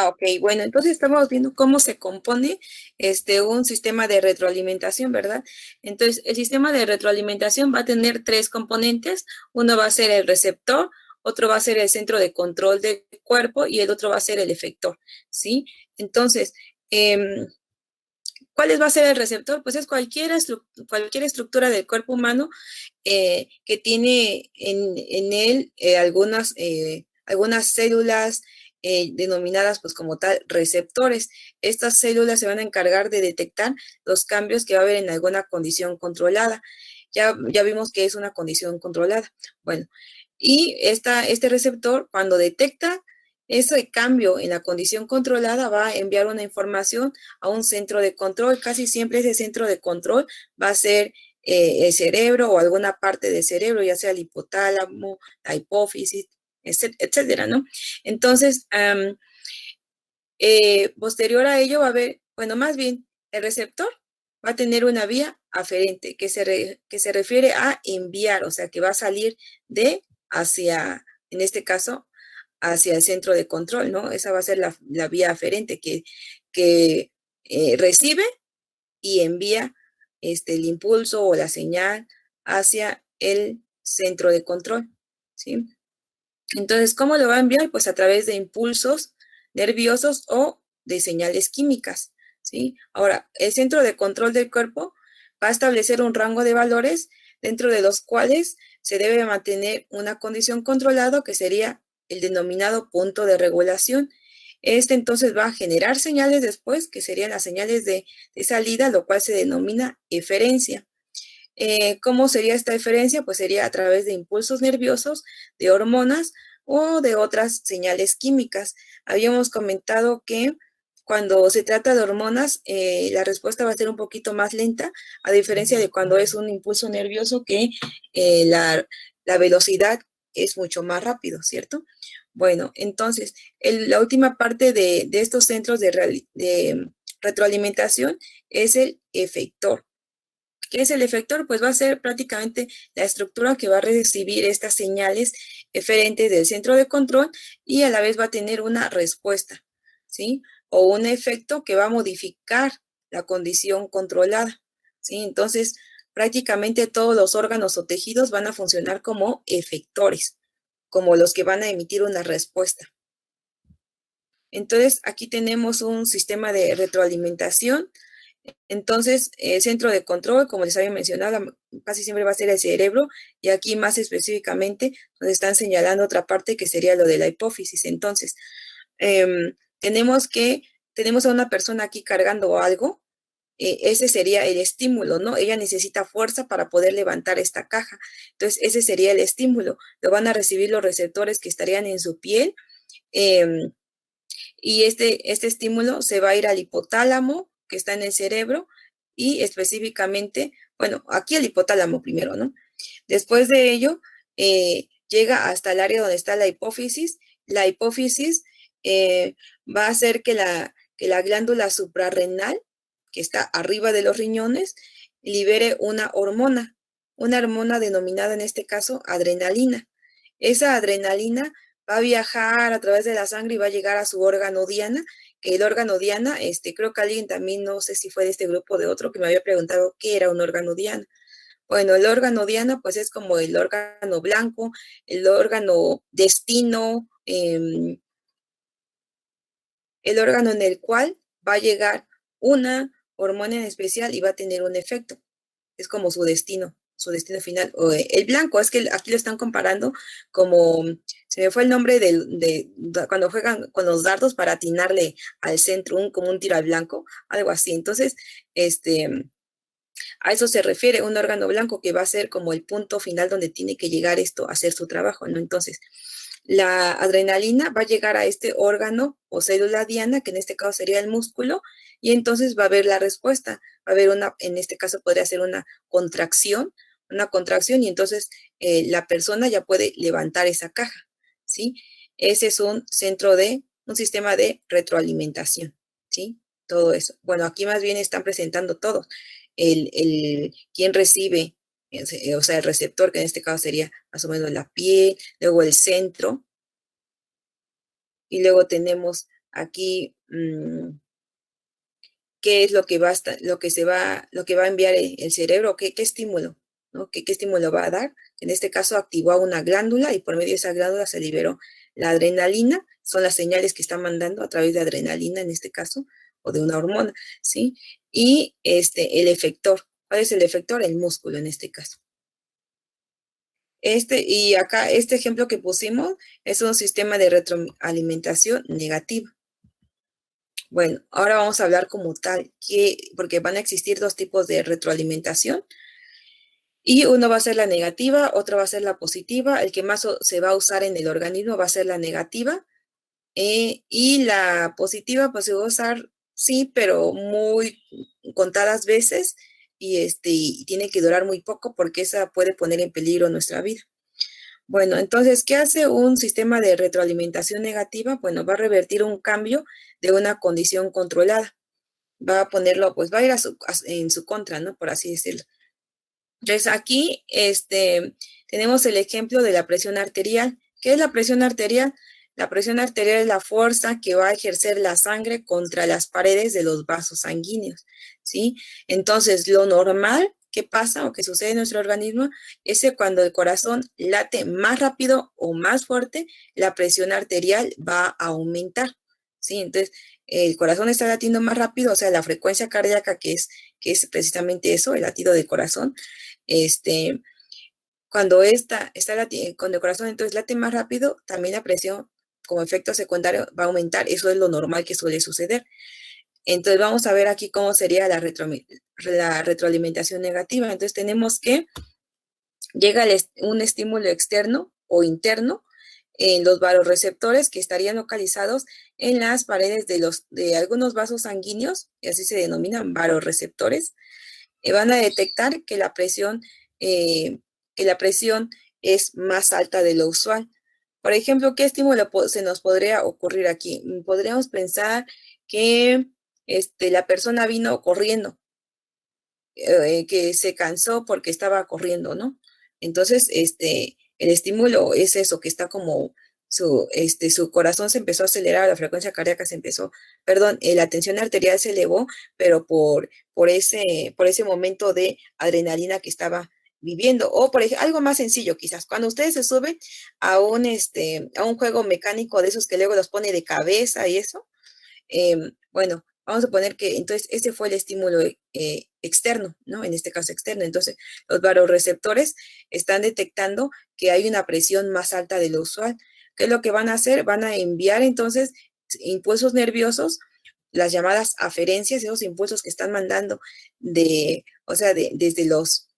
Ok, bueno, entonces estamos viendo cómo se compone un sistema de retroalimentación, ¿verdad? Entonces, el sistema de retroalimentación va a tener tres componentes. Uno va a ser el receptor, otro va a ser el centro de control del cuerpo y el otro va a ser el efector, ¿sí? Entonces, ¿cuál va a ser el receptor? Pues es cualquier estructura del cuerpo humano que tiene en él algunas células denominadas pues como tal receptores. Estas células se van a encargar de detectar los cambios que va a haber en alguna condición controlada. Ya vimos que es una condición controlada. Bueno, y este receptor cuando detecta ese cambio en la condición controlada va a enviar una información a un centro de control. Casi siempre ese centro de control va a ser el cerebro o alguna parte del cerebro, ya sea el hipotálamo, la hipófisis, etcétera, ¿no? Entonces, posterior a ello va a haber, bueno, más bien, el receptor va a tener una vía aferente que se refiere a enviar, o sea, que va a salir de hacia, en este caso, hacia el centro de control, ¿no? Esa va a ser la vía aferente que recibe y envía el impulso o la señal hacia el centro de control, ¿sí? Entonces, ¿cómo lo va a enviar? Pues a través de impulsos nerviosos o de señales químicas, ¿sí? Ahora, el centro de control del cuerpo va a establecer un rango de valores dentro de los cuales se debe mantener una condición controlada que sería el denominado punto de regulación. Entonces va a generar señales después, que serían las señales de salida, lo cual se denomina eferencia. ¿Cómo sería esta diferencia? Pues sería a través de impulsos nerviosos, de hormonas o de otras señales químicas. Habíamos comentado que cuando se trata de hormonas, la respuesta va a ser un poquito más lenta, a diferencia de cuando es un impulso nervioso que la velocidad es mucho más rápido, ¿cierto? Bueno, entonces, la última parte de estos centros de retroalimentación es el efector. ¿Qué es el efector? Pues va a ser prácticamente la estructura que va a recibir estas señales eferentes del centro de control y a la vez va a tener una respuesta, ¿sí? O un efecto que va a modificar la condición controlada, ¿sí? Entonces, prácticamente todos los órganos o tejidos van a funcionar como efectores, como los que van a emitir una respuesta. Entonces, aquí tenemos un sistema de retroalimentación. Entonces, el centro de control, como les había mencionado, casi siempre va a ser el cerebro, y aquí más específicamente nos están señalando otra parte que sería lo de la hipófisis. Entonces, tenemos a una persona aquí cargando algo, ese sería el estímulo, ¿no? Ella necesita fuerza para poder levantar esta caja. Entonces, ese sería el estímulo. Lo van a recibir los receptores que estarían en su piel. Y este estímulo se va a ir al hipotálamo, que está en el cerebro, y específicamente, bueno, aquí el hipotálamo primero, ¿no? Después de ello, llega hasta el área donde está la hipófisis. La hipófisis va a hacer que la glándula suprarrenal, que está arriba de los riñones, libere una hormona denominada en este caso adrenalina. Esa adrenalina va a viajar a través de la sangre y va a llegar a su órgano diana, que el órgano diana, creo que alguien también, no sé si fue de este grupo o de otro, que me había preguntado qué era un órgano diana. Bueno, el órgano diana, pues es como el órgano blanco, el órgano destino, el órgano en el cual va a llegar una hormona en especial y va a tener un efecto. Es como su destino final. El blanco, es que aquí lo están comparando como, se me fue el nombre cuando juegan con los dardos para atinarle al centro, como un tiro al blanco, algo así. Entonces, a eso se refiere un órgano blanco que va a ser como el punto final donde tiene que llegar esto a hacer su trabajo, ¿no? Entonces, la adrenalina va a llegar a este órgano o célula diana, que en este caso sería el músculo, y entonces va a haber la respuesta. Va a haber en este caso podría ser una contracción, y entonces la persona ya puede levantar esa caja, ¿sí? Ese es un sistema de retroalimentación, ¿sí? Todo eso. Bueno, aquí más bien están presentando todo. Quien recibe, o sea, el receptor, que en este caso sería más o menos la piel, luego el centro, y luego tenemos aquí qué es lo que va a lo que va a enviar el cerebro, qué estímulo, ¿no? ¿Qué estímulo va a dar? En este caso activó una glándula y por medio de esa glándula se liberó la adrenalina, son las señales que está mandando a través de adrenalina en este caso, o de una hormona, ¿sí? Y el efector, ¿cuál es el efector? El músculo en este caso. Y acá, este ejemplo que pusimos es un sistema de retroalimentación negativa. Bueno, ahora vamos a hablar como tal, porque van a existir dos tipos de retroalimentación y uno va a ser la negativa, otro va a ser la positiva. El que más se va a usar en el organismo va a ser la negativa y la positiva pues se va a usar, sí, pero muy contadas veces y tiene que durar muy poco porque esa puede poner en peligro nuestra vida. Bueno, entonces, ¿qué hace un sistema de retroalimentación negativa? Bueno, va a revertir un cambio de una condición controlada. Va a ponerlo, pues va a ir en su contra, ¿no? Por así decirlo. Entonces, aquí tenemos el ejemplo de la presión arterial. ¿Qué es la presión arterial? La presión arterial es la fuerza que va a ejercer la sangre contra las paredes de los vasos sanguíneos, ¿sí? Entonces, lo normal que pasa o que sucede en nuestro organismo es que cuando el corazón late más rápido o más fuerte, la presión arterial va a aumentar, ¿sí? Entonces, el corazón está latiendo más rápido, o sea, la frecuencia cardíaca que es precisamente eso, el latido del corazón, este, cuando cuando el corazón entonces late más rápido, también la presión como efecto secundario va a aumentar. Eso es lo normal que suele suceder. Entonces vamos a ver aquí cómo sería la retroalimentación negativa. Entonces tenemos que llega un estímulo externo o interno en los vasoreceptores que estarían localizados en las paredes de algunos vasos sanguíneos, y así se denominan vasoreceptores, van a detectar eh, que la presión es más alta de lo usual. Por ejemplo, ¿qué estímulo se nos podría ocurrir aquí? Podríamos pensar que la persona vino corriendo, que se cansó porque estaba corriendo, ¿no? Entonces, el estímulo es eso, que está como su corazón se empezó a acelerar, la frecuencia cardíaca se empezó, perdón, la tensión arterial se elevó, pero por ese momento de adrenalina que estaba viviendo. O por ejemplo, algo más sencillo, quizás, cuando ustedes se suben a un juego mecánico de esos que luego los pone de cabeza y eso, bueno, vamos a poner que entonces ese fue el estímulo externo, ¿no? En este caso externo. Entonces, los vasoreceptores están detectando que hay una presión más alta de lo usual. ¿Qué es lo que van a hacer? Van a enviar entonces impulsos nerviosos, las llamadas aferencias, esos impulsos que están mandando o sea, desde los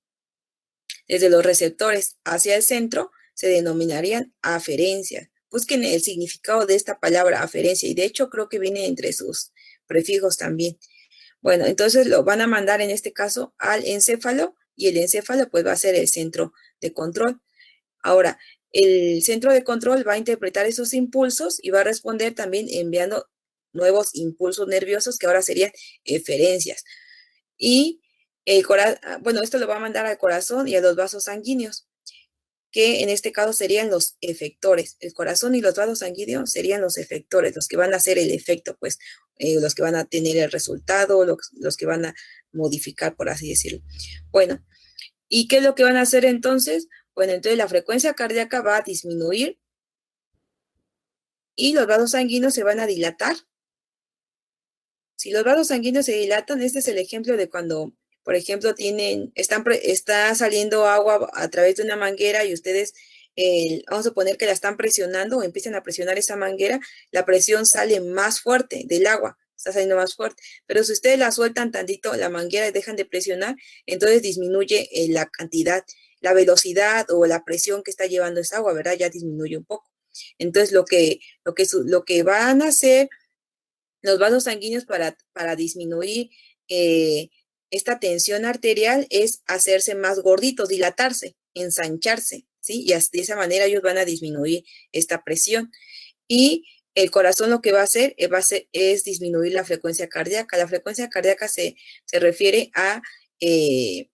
receptores hacia el centro, se denominarían aferencias. Busquen el significado de esta palabra aferencia y de hecho creo que viene entre sus prefijos también. Bueno, entonces lo van a mandar en este caso al encéfalo y el encéfalo pues va a ser el centro de control. Ahora, el centro de control va a interpretar esos impulsos y va a responder también enviando nuevos impulsos nerviosos que ahora serían eferencias. Y bueno, esto lo va a mandar al corazón y a los vasos sanguíneos, que en este caso serían los efectores. El corazón y los vasos sanguíneos serían los efectores, los que van a hacer el efecto, pues, los que van a tener el resultado, los que van a modificar, por así decirlo. Bueno, ¿y qué es lo que van a hacer entonces? Bueno, entonces la frecuencia cardíaca va a disminuir y los vasos sanguíneos se van a dilatar. Si los vasos sanguíneos se dilatan, este es el ejemplo de cuando, por ejemplo, está saliendo agua a través de una manguera y ustedes, vamos a suponer que la están presionando o empiezan a presionar esa manguera, la presión sale más fuerte del agua, está saliendo más fuerte. Pero si ustedes la sueltan tantito, la manguera y dejan de presionar, entonces disminuye la cantidad, la velocidad o la presión que está llevando esa agua, ¿verdad? Ya disminuye un poco. Entonces, lo que van a hacer los vasos sanguíneos para disminuir esta tensión arterial es hacerse más gorditos, dilatarse, ensancharse, ¿sí? Y de esa manera ellos van a disminuir esta presión. Y el corazón lo que va a hacer, es disminuir la frecuencia cardíaca. La frecuencia cardíaca se refiere eh,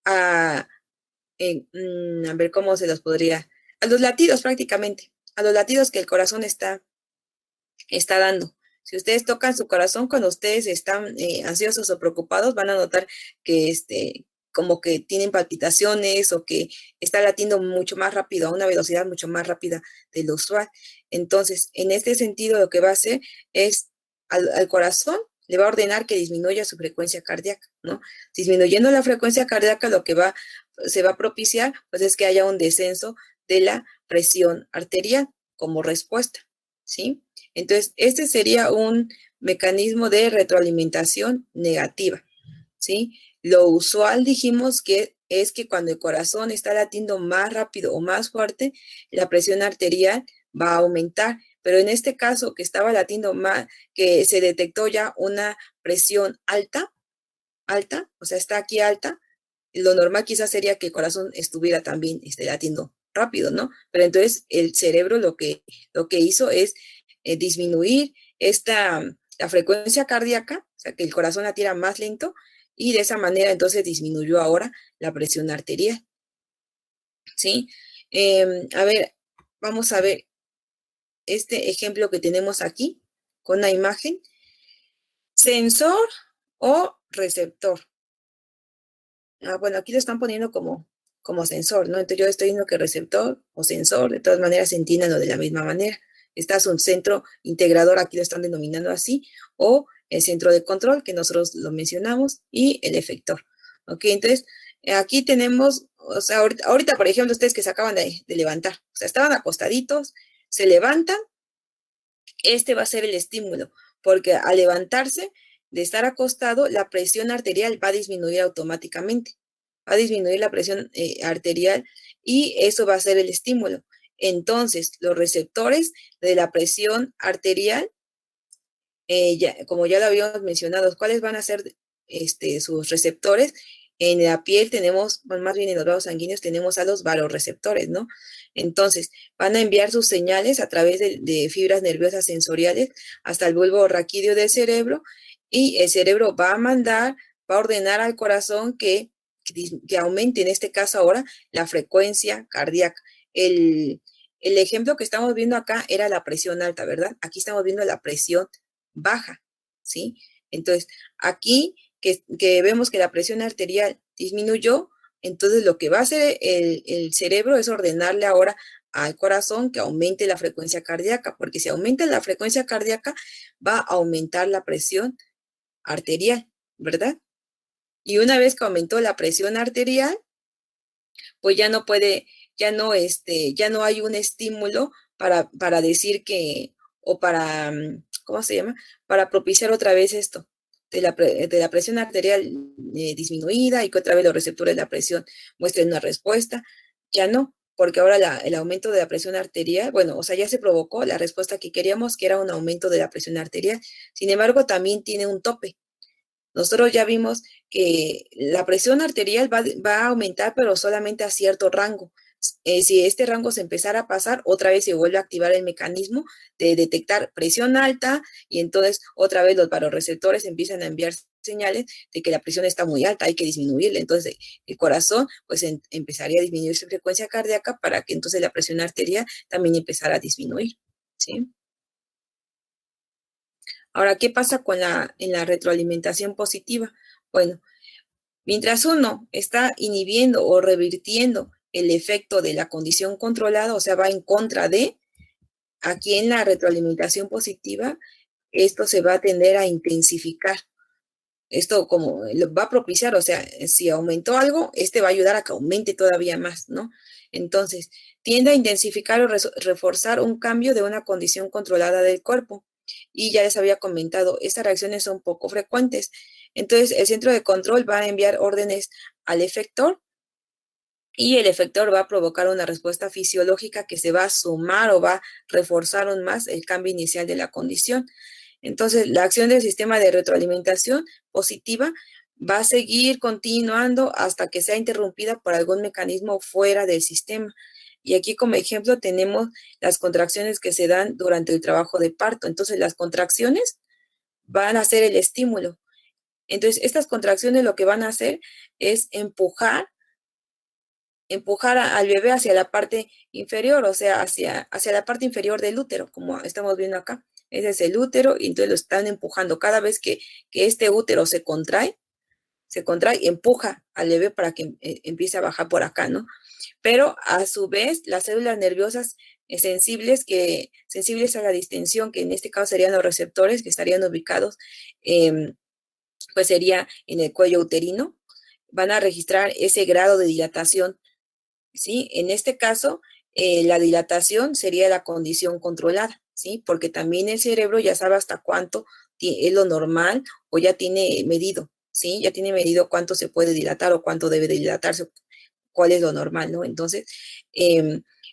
a, a ver cómo se los a los latidos prácticamente, a los latidos que el corazón está dando. Si ustedes tocan su corazón cuando ustedes están ansiosos o preocupados, van a notar que como que tienen palpitaciones o que está latiendo mucho más rápido, a una velocidad mucho más rápida de lo usual. Entonces, en este sentido, lo que va a hacer es al corazón le va a ordenar que disminuya su frecuencia cardíaca, ¿no? Disminuyendo la frecuencia cardíaca, lo que se va a propiciar, pues es que haya un descenso de la presión arterial como respuesta, ¿sí? Entonces, este sería un mecanismo de retroalimentación negativa, ¿sí? Lo usual dijimos que es que cuando el corazón está latiendo más rápido o más fuerte, la presión arterial va a aumentar. Pero en este caso que estaba latiendo más, que se detectó ya una presión alta, o sea, está aquí alta, lo normal quizás sería que el corazón estuviera también latiendo rápido, ¿no? Pero entonces el cerebro lo que hizo es disminuir la frecuencia cardíaca, o sea, que el corazón latiera más lento, y de esa manera entonces disminuyó ahora la presión arterial, ¿sí? A ver, vamos a ver este ejemplo que tenemos aquí con la imagen. Sensor o receptor. Bueno, aquí lo están poniendo como sensor, ¿no? Entonces yo estoy diciendo que receptor o sensor, de todas maneras se entienden lo de la misma manera. Está un centro integrador, aquí lo están denominando así, o el centro de control, que nosotros lo mencionamos, y el efector. ¿Ok? Entonces, aquí tenemos, o sea, ahorita, por ejemplo, ustedes que se acaban de levantar, o sea, estaban acostaditos, se levantan, este va a ser el estímulo, porque al levantarse de estar acostado, la presión arterial va a disminuir automáticamente. Va a disminuir la presión arterial y eso va a ser el estímulo. Entonces, los receptores de la presión arterial, como ya lo habíamos mencionado, ¿cuáles van a ser sus receptores? En la piel tenemos, bueno, más bien en los vasos sanguíneos tenemos a los vasoreceptores, ¿no? Entonces, van a enviar sus señales a través de fibras nerviosas sensoriales hasta el bulbo raquídeo del cerebro, y el cerebro va a va a ordenar al corazón que aumente, en este caso ahora, la frecuencia cardíaca. El, el ejemplo que estamos viendo acá era la presión alta, ¿verdad? Aquí estamos viendo la presión baja, ¿sí? Entonces, aquí que vemos que la presión arterial disminuyó, entonces lo que va a hacer el cerebro es ordenarle ahora al corazón que aumente la frecuencia cardíaca, porque si aumenta la frecuencia cardíaca, va a aumentar la presión arterial, ¿verdad? Y una vez que aumentó la presión arterial, pues ya no puede, ya no hay un estímulo para decir que, o para, ¿cómo se llama? Para propiciar otra vez esto, de la presión arterial disminuida, y que otra vez los receptores de la presión muestren una respuesta. Ya no, porque ahora el aumento de la presión arterial, bueno, o sea, ya se provocó la respuesta que queríamos, que era un aumento de la presión arterial. Sin embargo, también tiene un tope. Nosotros ya vimos que la presión arterial va a aumentar, pero solamente a cierto rango. Si este rango se empezara a pasar, otra vez se vuelve a activar el mecanismo de detectar presión alta, y entonces otra vez los vasoreceptores empiezan a enviar señales de que la presión está muy alta, hay que disminuirla. Entonces el corazón pues empezaría a disminuir su frecuencia cardíaca para que entonces la presión arterial también empezara a disminuir, ¿sí? Ahora, ¿qué pasa en la retroalimentación positiva? Bueno, mientras uno está inhibiendo o revirtiendo el efecto de la condición controlada, o sea, va en contra de, aquí en la retroalimentación positiva, esto se va a tender a intensificar. Esto como lo va a propiciar, o sea, si aumentó algo, va a ayudar a que aumente todavía más, ¿no? Entonces, tiende a intensificar o reforzar un cambio de una condición controlada del cuerpo. Y ya les había comentado, estas reacciones son poco frecuentes. Entonces, el centro de control va a enviar órdenes al efector, y el efector va a provocar una respuesta fisiológica que se va a sumar o va a reforzar aún más el cambio inicial de la condición. Entonces, la acción del sistema de retroalimentación positiva va a seguir continuando hasta que sea interrumpida por algún mecanismo fuera del sistema. Y aquí como ejemplo tenemos las contracciones que se dan durante el trabajo de parto. Entonces, las contracciones van a ser el estímulo. Entonces, estas contracciones lo que van a hacer es empujar al bebé hacia la parte inferior, o sea, hacia la parte inferior del útero, como estamos viendo acá. ese es el útero, y entonces lo están empujando. Cada vez que este útero se contrae, empuja al bebé para que empiece a bajar por acá, ¿no? Pero a su vez, las células nerviosas sensibles a la distensión, que en este caso serían los receptores, que estarían ubicados, pues sería en el cuello uterino, van a registrar ese grado de dilatación, ¿sí? En este caso, la dilatación sería la condición controlada, ¿sí? Porque también el cerebro ya sabe hasta cuánto es lo normal o ya tiene medido, ¿sí? Ya tiene medido cuánto se puede dilatar o cuánto debe dilatarse, cuál es lo normal, ¿no? Entonces,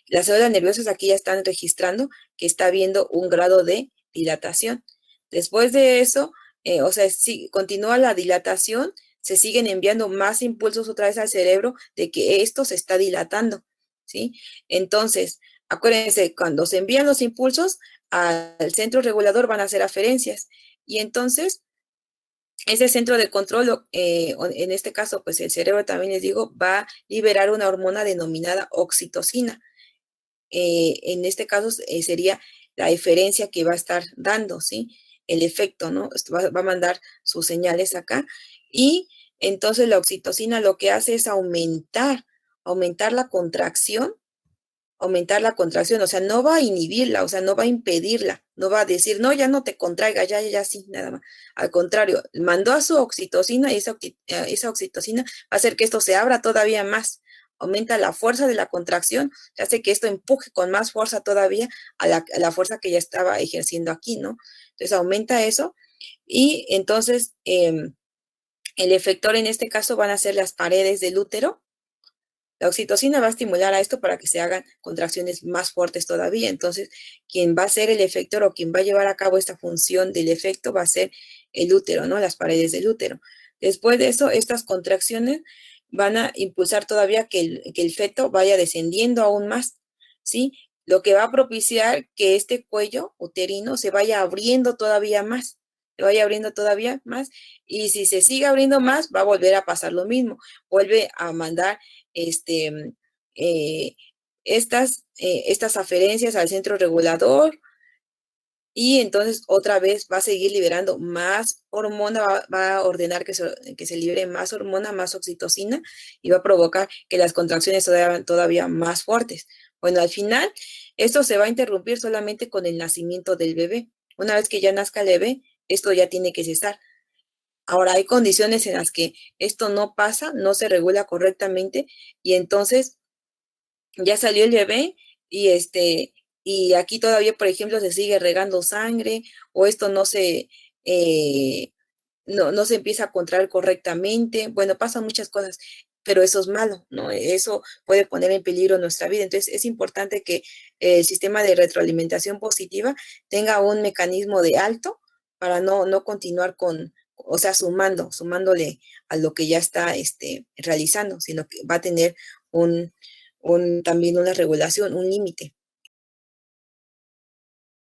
las células nerviosas aquí ya están registrando que está habiendo un grado de dilatación. Después de eso, o sea, si continúa la dilatación, se siguen enviando más impulsos otra vez al cerebro de que esto se está dilatando, ¿sí? Entonces, acuérdense, cuando se envían los impulsos al centro regulador van a hacer aferencias y entonces ese centro de control, en este caso, pues el cerebro también les digo, va a liberar una hormona denominada oxitocina. En este caso sería la eferencia que va a estar dando, ¿sí? El efecto, ¿no? Va a mandar sus señales acá y entonces la oxitocina lo que hace es aumentar la contracción, o sea, no va a inhibirla, o sea, no va a impedirla, no va a decir, no, ya no te contraiga, ya, sí, nada más. Al contrario, mandó a su oxitocina y esa oxitocina va a hacer que esto se abra todavía más, aumenta la fuerza de la contracción, hace que esto empuje con más fuerza todavía a la fuerza que ya estaba ejerciendo aquí, ¿no? Entonces aumenta eso y entonces el efector en este caso van a ser las paredes del útero. La oxitocina va a estimular a esto para que se hagan contracciones más fuertes todavía. Entonces, quien va a ser el efector o quien va a llevar a cabo esta función del efecto va a ser el útero, ¿no? Las paredes del útero. Después de eso, estas contracciones van a impulsar todavía que el feto vaya descendiendo aún más, ¿sí? Lo que va a propiciar que este cuello uterino se vaya abriendo todavía más, y si se sigue abriendo más, va a volver a pasar lo mismo, vuelve a mandar este, eh, estas aferencias al centro regulador y entonces otra vez va a seguir liberando más hormona, va a ordenar que se libere más hormona, más oxitocina y va a provocar que las contracciones sean todavía más fuertes. Bueno, al final esto se va a interrumpir solamente con el nacimiento del bebé. Una vez que ya nazca el bebé, esto ya tiene que cesar. Ahora, hay condiciones en las que esto no pasa, no se regula correctamente y entonces ya salió el bebé y y aquí todavía, por ejemplo, se sigue regando sangre o esto eh, no se empieza a contraer correctamente. Bueno, pasan muchas cosas, pero eso es malo, ¿no? Eso puede poner en peligro nuestra vida. Entonces, es importante que el sistema de retroalimentación positiva tenga un mecanismo de alto para no continuar o sea, sumándole a lo que ya está realizando, sino que va a tener también una regulación, un límite.